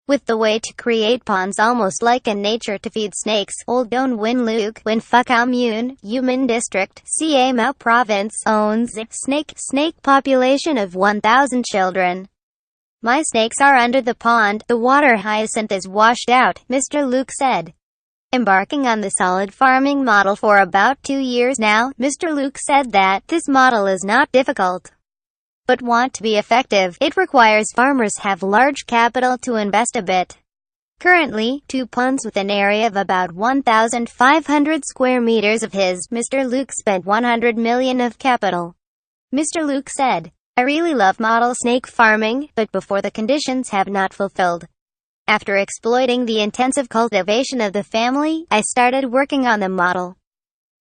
with the way to create ponds almost like in nature to feed snakes. Old Don Win Luke, Win Pha Commune, Human District, Ca Mau Province, owns a snake population of 1,000 children. My snakes are under the pond, the water hyacinth is washed out, Mr. Luke said. Embarking on the solid farming model for about 2 years now, Mr. Luke said that this model is not difficult, but want to be effective, it requires farmers have large capital to invest a bit. Currently, 2 ponds with an area of about 1,500 square meters of his, Mr. Luke spent 100 million of capital. Mr. Luke said, I really love model snake farming, but before the conditions have not fulfilled. After exploiting the intensive cultivation of the family, I started working on the model.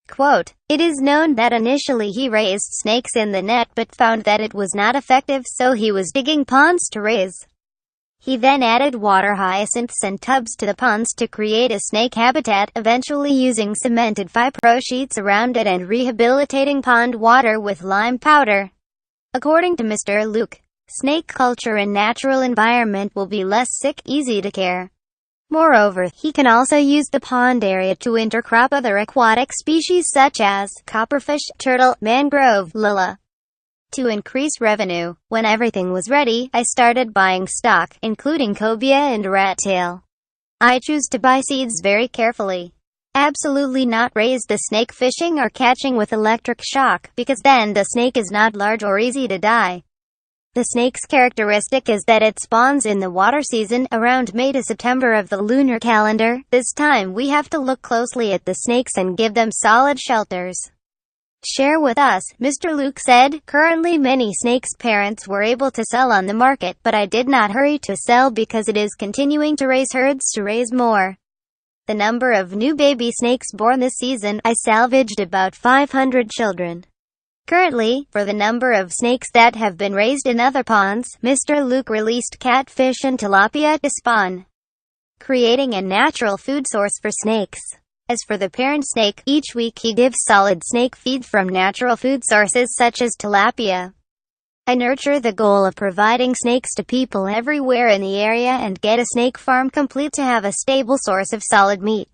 Quote, it is known that initially he raised snakes in the net but found that it was not effective, so he was digging ponds to raise. He then added water hyacinths and tubs to the ponds to create a snake habitat, eventually using cemented fibro sheets around it and rehabilitating pond water with lime powder. According to Mr. Luke, snake culture in natural environment will be less sick, easy to care. Moreover, he can also use the pond area to intercrop other aquatic species such as copperfish, turtle, mangrove, lila. To increase revenue, when everything was ready, I started buying stock, including cobia and rat tail. I choose to buy seeds very carefully. Absolutely not raise the snake fishing or catching with electric shock, because then the snake is not large or easy to die. The snake's characteristic is that it spawns in the water season, around May to September of the lunar calendar. This time we have to look closely at the snakes and give them solid shelters. Share with us, Mr. Luke said. Currently many snakes parents were able to sell on the market, but I did not hurry to sell because it is continuing to raise herds to raise more. The number of new baby snakes born this season, I salvaged about 500 children. Currently, for the number of snakes that have been raised in other ponds, Mr. Luke released catfish and tilapia to spawn, creating a natural food source for snakes. As for the parent snake, each week he gives solid snake feed from natural food sources such as tilapia. I nurture the goal of providing snakes to people everywhere in the area and get a snake farm complete to have a stable source of solid meat.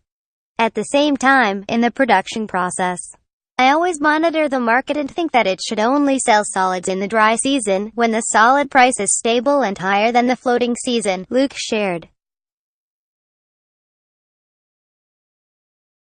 At the same time, in the production process, I always monitor the market and think that it should only sell solids in the dry season, when the solid price is stable and higher than the floating season, Luke shared.